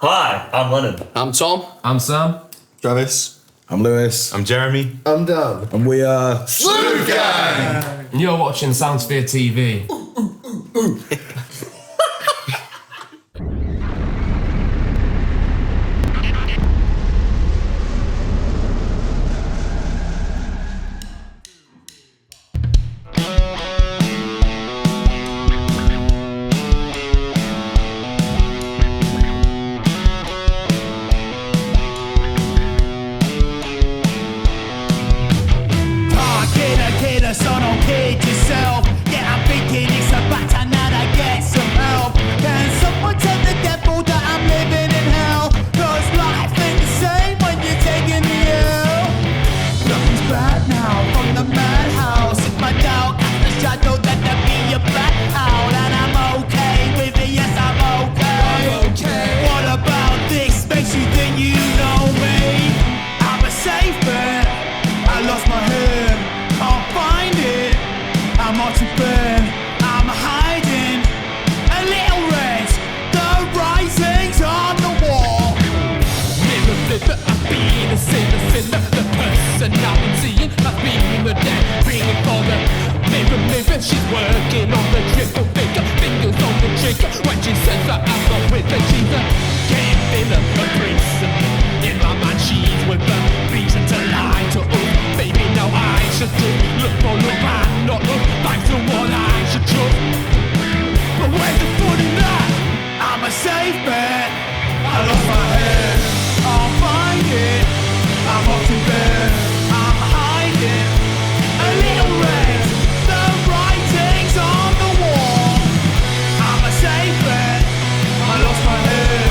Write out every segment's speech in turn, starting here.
Hi, I'm Lennon. I'm Tom. I'm Sam. Travis. I'm Lewis. I'm Jeremy. I'm Dan. And we are Sleuth Gang! And you're watching Soundsphere TV. She's working on the triple finger, fingers on the trigger. When she says that I'm not with her, she's a game villain, a prison. In my mind, she's with a reason to lie to us. Baby, now I should do look for love and not look back to what I should trust. But where's the fun in that? I'm a safe bet. I lost my head. I'll find it. I'm off to bed. I'm hiding. A little red. On the wall, I'm a safe bet. I lost my head.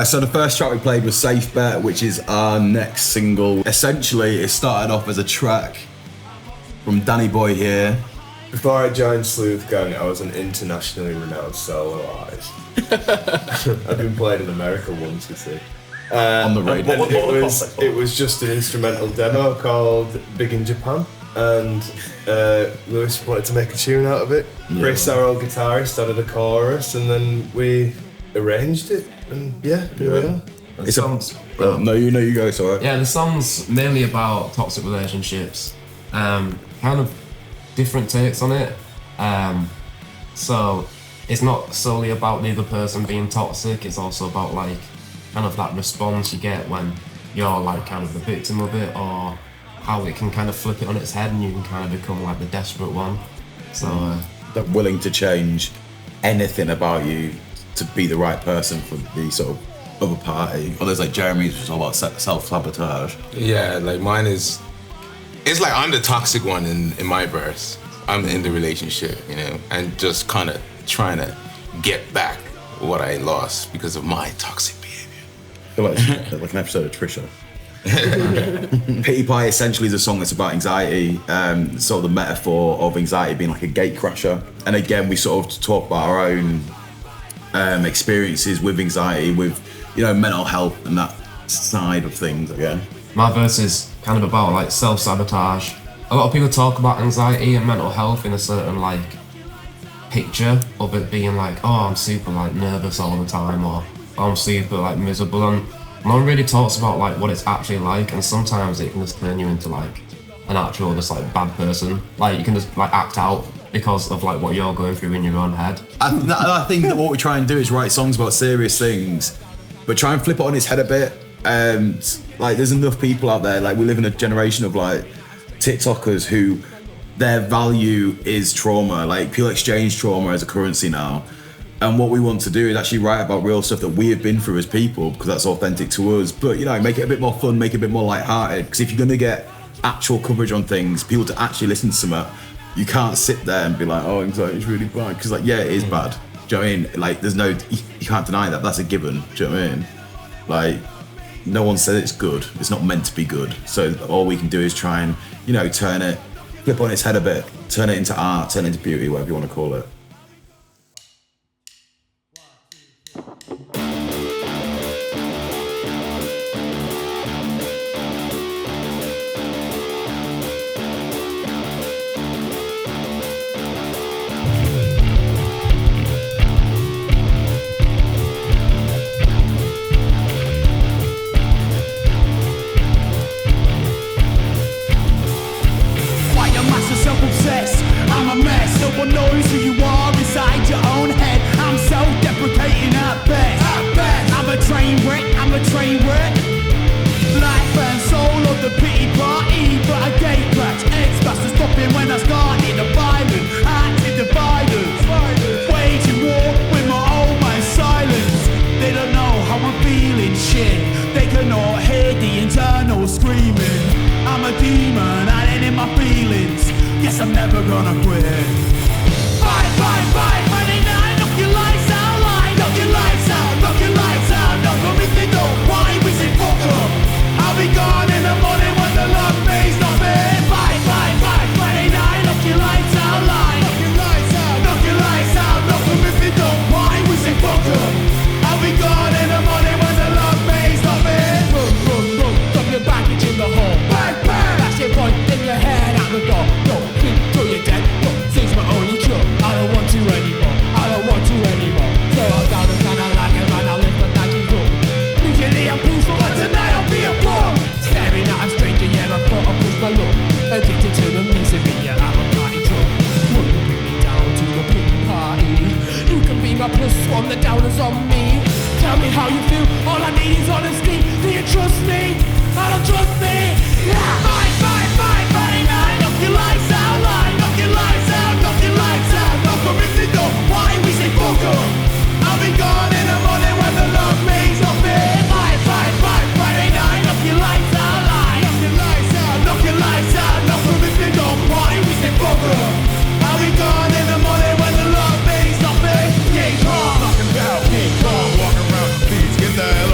So the first track we played was Safe Bet, which is our next single. Essentially, it started off as a track from Danny Boy here. Before I joined Sleuth Gang, I was an internationally renowned solo artist. I've been played in America once, you see. On the radio. It was just an instrumental demo called Big in Japan, and Lewis wanted to make a tune out of it. Chris, our old guitarist, added a chorus, and then we arranged it, and here we are. The song's No, you go, sorry. Yeah, the song's mainly about toxic relationships. Kind of different takes on it. So it's not solely about the other person being toxic, it's also about like kind of that response you get when you're like kind of the victim of it, or how it can kind of flip it on its head and you can kind of become like the desperate one. So They're willing to change anything about you to be the right person for the sort of other party. Or there's like Jeremy's, which is all about self-sabotage. Yeah, like mine is, it's like I'm the toxic one in my verse. I'm in the relationship, you know, and just kind of trying to get back what I lost because of my toxic behavior. I feel like an episode of Trisha. Pity Pie essentially is a song that's about anxiety, sort of the metaphor of anxiety being like a gate crasher. And again, we sort of talk about our own experiences with anxiety, with, you know, mental health and that side of things again. my verse is kind of about like self-sabotage. A lot of people talk about anxiety and mental health in a certain like picture of it being like, oh, I'm super like nervous all the time, or I'm super like miserable, and no one really talks about like what it's actually like, and sometimes it can just turn you into like an actual just like bad person. Like you can just like act out because of like what you're going through in your own head. I think that what we try and do is write songs about serious things, but try and flip it on its head a bit. Like there's enough people out there, like we live in a generation of like TikTokers who their value is trauma, like people exchange trauma as a currency now. And what we want to do is actually write about real stuff that we have been through as people, because that's authentic to us. But you know, make it a bit more fun, make it a bit more lighthearted. Because if you're gonna get actual coverage on things, people to actually listen to something, you can't sit there and be like, oh, anxiety is really bad. Because like, yeah, it is bad. Do you know what I mean? Like, there's no, you can't deny that. That's a given. Do you know what I mean? Like, no one said it's good. It's not meant to be good. So all we can do is try and, you know, turn it, flip on its head a bit, turn it into art, turn it into beauty, whatever you want to call it. Get the hell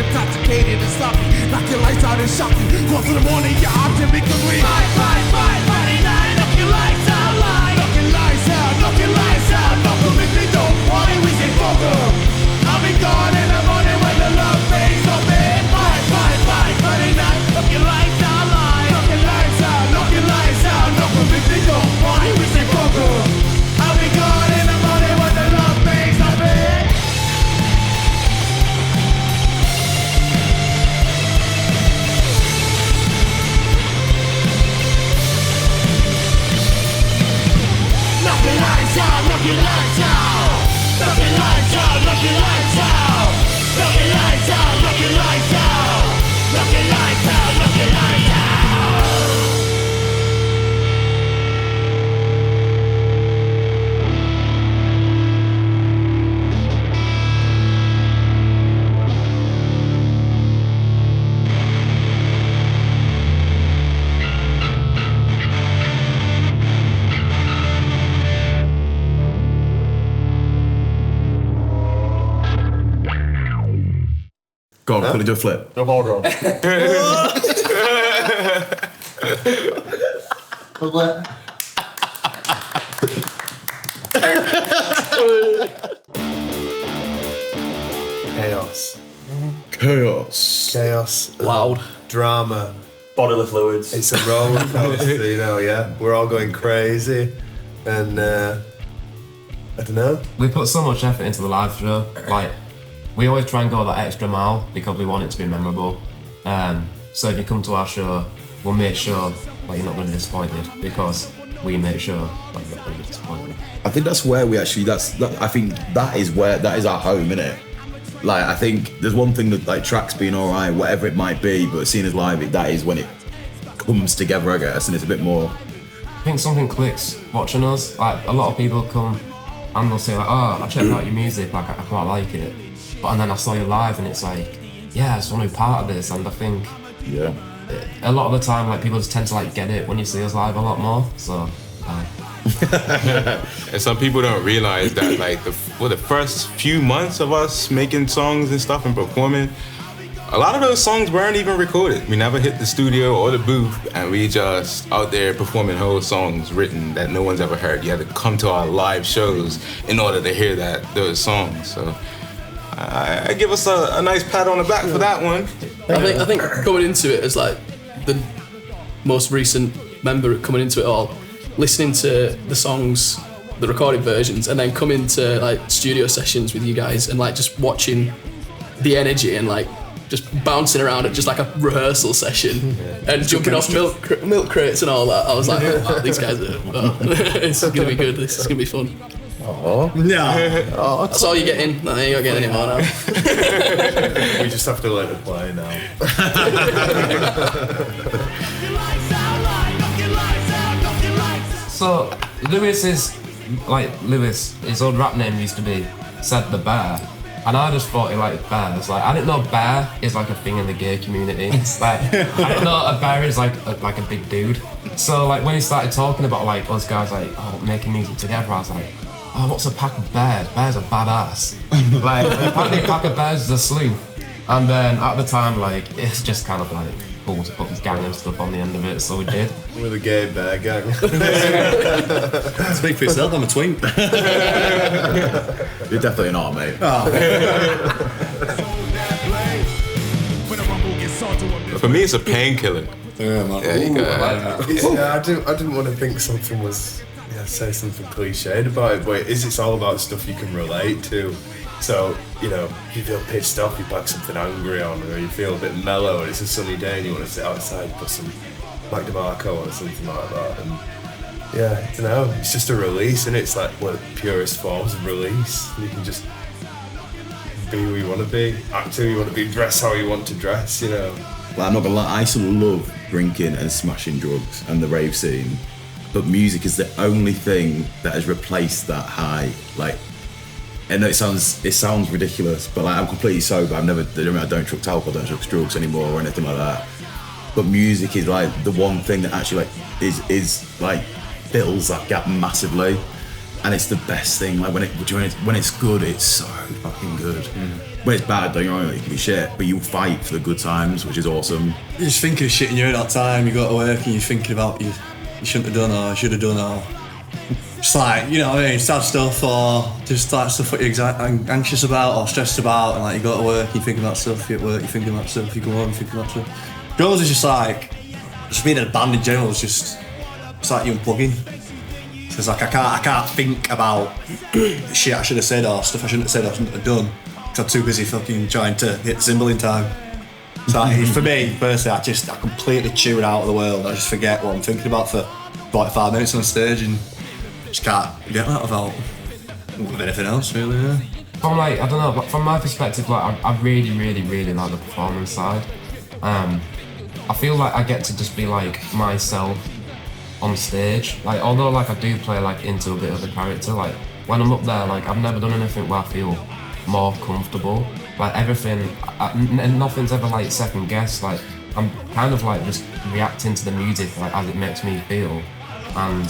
intoxicated and sloppy. Knock your lights out and shock you. Close in the morning, you're option because we fight, Friday night. Knock your lights out, knock your lights out, knock your lights out. Knock them if they don't party, we say fuck them. I'll be gone in the morning when the love fades off it. Fight, Friday night. Knock your lights out, knock your lights out, knock your lights out. Knock them if they don't party, we say fuck them. I'll be gone in the morning when the love fades off it. Knock your lights out, knock your lights out. Knock your lights out, knock your lights out. Knock your lights out, knock your lights out. Knock your lights out, knock your lights out. Go on, quickly do a flip. No more on. Chaos. Loud. Drama. Bodily fluids. It's a roller coaster, you know, yeah. We're all going crazy. And, I don't know. We put so much effort into the live show. Like, we always try and go that extra mile because we want it to be memorable. So if you come to our show, we'll make sure like you're not going to be disappointed because we make sure like you're not going to be disappointed. I think that's where we actually. I think that is our home, innit? Like, I think there's one thing that like tracks being alright, whatever it might be, but seeing as live, that is when it comes together, I guess, and it's a bit more. I think something clicks watching us. Like a lot of people come and they'll say like, "Oh, I checked out your music, like I quite like it," and then I saw you live, and it's like, "Yeah, I just want to be part of this." And I think, Yeah. a lot of the time, like people just tend to like get it when you see us live a lot more. So. And some people don't realize that like the first few months of us making songs and stuff and performing, a lot of those songs weren't even recorded. We never hit the studio or the booth, and we just out there performing whole songs written that no one's ever heard. You had to come to our live shows in order to hear those songs. So I give us a nice pat on the back for that one. I think coming into it as like the most recent member coming into it all, listening to the songs, the recorded versions, and then coming to like studio sessions with you guys and like just watching the energy and like just bouncing around at just like a rehearsal session and jumping off milk crates and all that. I was like, oh, these guys are, this is gonna be good. This is gonna be fun. Oh yeah. That's all you get in. No, you don't get any more now. We just have to let it play now. So Lewis, his old rap name used to be Said the Bear, and I just thought he liked bears. Like I didn't know bear is like a thing in the gay community. Like I didn't know a bear is like a big dude. So like when he started talking about like us guys like making music together, I was like, oh, what's a pack of bears? Bears are badass. Like apparently a pack of bears is a sleuth. And then at the time like it's just kind of like cool to put this gang and stuff on the end of it, so we did. We're the gay bear gang. Speak for yourself, I'm a twink. You're definitely not, mate. For me, it's a painkiller. Yeah, man. I didn't want to think something was, say something cliched about it, but it's all about stuff you can relate to. So, you know, if you feel pissed off, you pack something angry on, or you feel a bit mellow and it's a sunny day and you want to sit outside, put some Mac DeMarco or something like that. And yeah, I don't know, it's just a release, and it's like one of the purest forms of release. You can just be who you want to be, act who you want to be, dress how you want to dress, you know. Like, I'm not gonna lie, I still love drinking and smashing drugs and the rave scene, but music is the only thing that has replaced that high. Like, I know it sounds ridiculous, but like I'm completely sober. I don't drink alcohol, don't drink drugs anymore or anything like that. But music is like the one thing that actually like is like fills that gap massively, and it's the best thing. Like when it's good, it's so fucking good. when it's bad, don't you know, it can be shit, but you fight for the good times, which is awesome. You're just thinking of shit in your head all the time. You go to work and you're thinking about you shouldn't have done or should have done or just like, you know what I mean, sad stuff or just like stuff that you're anxious about or stressed about, and like you go to work, you think about stuff, you at work, you thinking about stuff, you go home, you thinking about stuff. Drums is just like, just being in a band in general is just, it's like you unplugging. So it's like I can't think about shit I should have said or stuff I shouldn't have said or shouldn't have done because I'm too busy fucking trying to hit the cymbal in time. So for me, personally, I completely tune out of the world. I just forget what I'm thinking about for 45 minutes on stage and just can't get that without anything else, really. Yeah. From like, I don't know, but from my perspective, like I really, really, really like the performance side. I feel like I get to just be like myself on stage. Like, although like I do play like into a bit of a character, like when I'm up there, like I've never done anything where I feel more comfortable. Like everything, and nothing's ever like second guessed. Like I'm kind of like just reacting to the music like as it makes me feel, and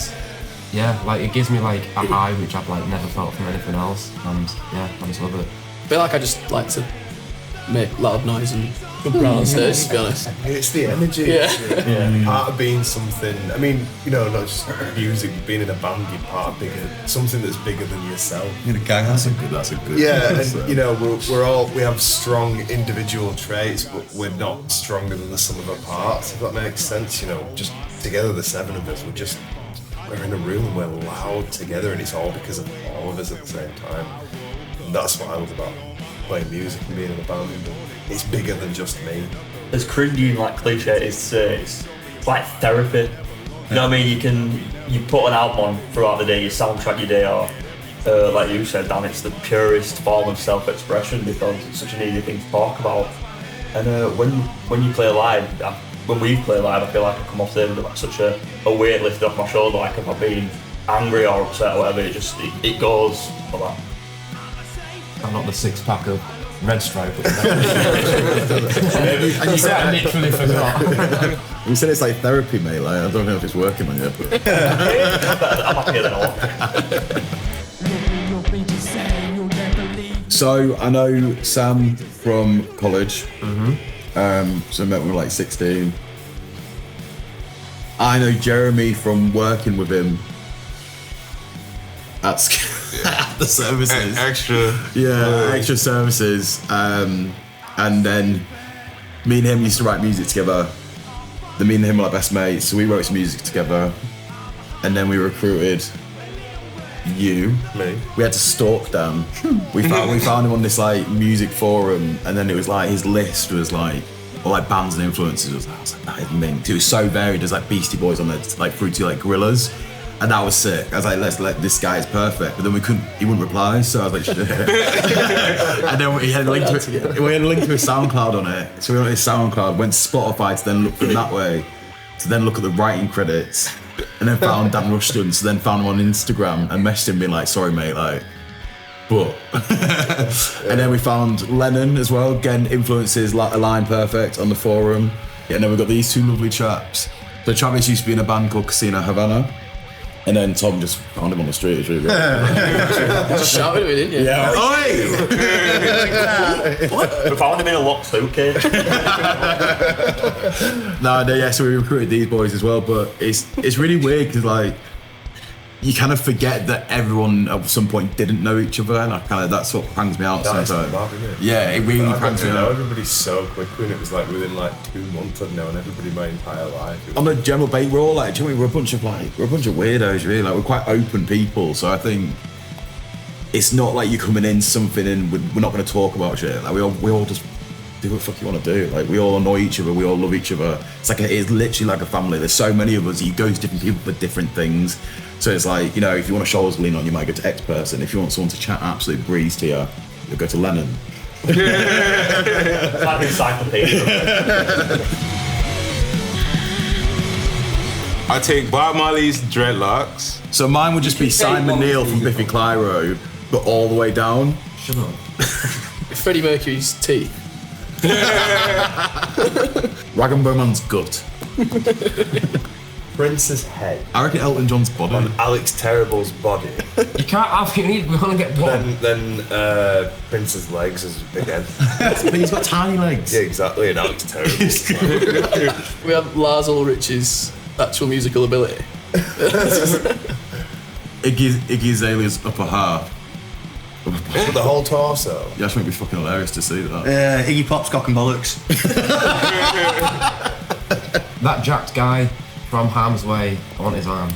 yeah, like it gives me like a high which I've like never felt from anything else, and yeah, I just love it. I feel like I just like to make loud noise and jump around on stage, to be honest. It's the energy. Yeah. Part of being something, I mean, you know, not just music, being in a band, you're part of something that's bigger than yourself. In a gang, that's a good. Yeah, and you know, we have strong individual traits, but we're not stronger than the sum of our parts, if that makes sense. You know, just together, the seven of us, we're in a room and we're loud together, and it's all because of all of us at the same time. And that's what I love about playing music and being in a band. It's bigger than just me. As cringy and like cliche it is to say, it's like therapy. You know what I mean? You put an album on throughout the day, you soundtrack your day, or like you said, Dan, it's the purest form of self-expression because it's such an easy thing to talk about. And when you play live, when we play live, I feel like I come off there with like such a weight lifted off my shoulder, like if I've been angry or upset or whatever, it goes for that. I'm not the six-pack of Red Stripe. And you said I literally forgot. You said it's like therapy, mate. Like, I don't know if it's working on you. But I'm happier than all. So I know Sam from college. So I met when we were like 16. I know Jeremy from working with him at the services. Extra. Yeah, extra services. And then me and him used to write music together. Then me and him were like best mates, so we wrote some music together. And then we recruited you. Me. We had to stalk Dan. We found him on this like music forum, and then it was like his list was like all like bands and influences. I was like, that is mint. It was so varied. There's like Beastie Boys on there, like Fruity like Gorillaz. And that was sick. I was like, let's let this guy is perfect. But then he wouldn't reply, so I was like, shit. And then we had a link to his SoundCloud on it. So we went to his SoundCloud, went to Spotify to then look for him that way, to then look at the writing credits, and then found Dan Rushton, so then found him on Instagram and messaged him being like, sorry mate, like, but. And then we found Lennon as well, again, influences like align perfect on the forum. Yeah, and then we got these two lovely chaps. So Travis used to be in a band called Casino Havana. And then Tom just found him on the street. It's really great. Just shouted at me, didn't you? Yeah. We found him in a locked suitcase. So we recruited these boys as well. But it's really weird because like you kind of forget that everyone at some point didn't know each other, and that's what hangs me out sometimes. Yeah, it really hangs me out. Everybody's so quickly, and it was like within like 2 months I'd known everybody my entire life. On the general base, we're all like, we're a bunch of weirdos, really. Like we're quite open people, so I think it's not like you're coming in something and we're not going to talk about shit. Like we all just do what the fuck you want to do. Like we all annoy each other, we all love each other. It's literally like a family. There's so many of us. You go to different people for different things. So it's like, you know, if you want a shoulder to lean on, you might go to X person. If you want someone to chat absolute breeze to you, you'll go to Lennon. It's like an encyclopedia. I take Bob Marley's dreadlocks. So mine would just be Simon Neil from Biffy Clyro, but all the way down. Shut up. Freddie Mercury's teeth. Rag and Bowman's gut. Prince's head I reckon Elton John's body. on Alex Terrible's body. You can't have. We only get one. then Prince's legs is again. But he's got tiny legs. Yeah, exactly. And Alex Terrible. We have Lars Ulrich's actual musical ability. Iggy Azalea's upper half. The whole torso. Yeah, I think it'd be fucking hilarious to see that. Iggy Pop's cock and bollocks. That jacked guy from Ham's Way on his hand.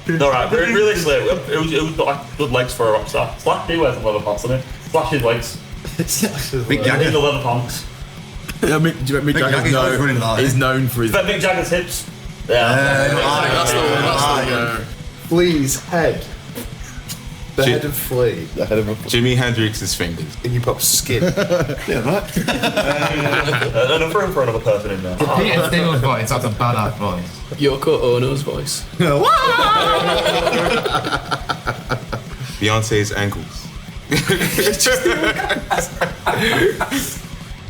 Alright, realistically, it was got like good legs for a rock star. Slash, he wears the leather pants, doesn't he? Slash his legs. Big In Jagger. the leather pants. Yeah, Mick Jagger's always running that, Jagger is known for his. But Mick Jagger's hips. Yeah. That's the one. Flea's head. The Jim- head of Flea. The head of a. Jimi Hendrix's fingers. Iggy Pop's skin. And I'm throwing for another person in there. Peter Steele's voice. That's a badass voice. Yoko Ono's voice. Beyonce's ankles.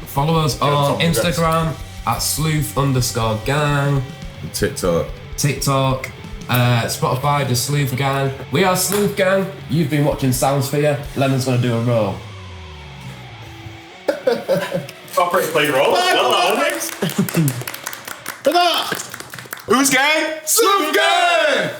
Follow us on Instagram at sleuth_gang, TikTok, Spotify, just Sleuth Gang. We are Sleuth Gang. You've been watching Soundsphere. Lennon's gonna do a roll. Operator play roll. Well done. Who's gang? Sleuth gang!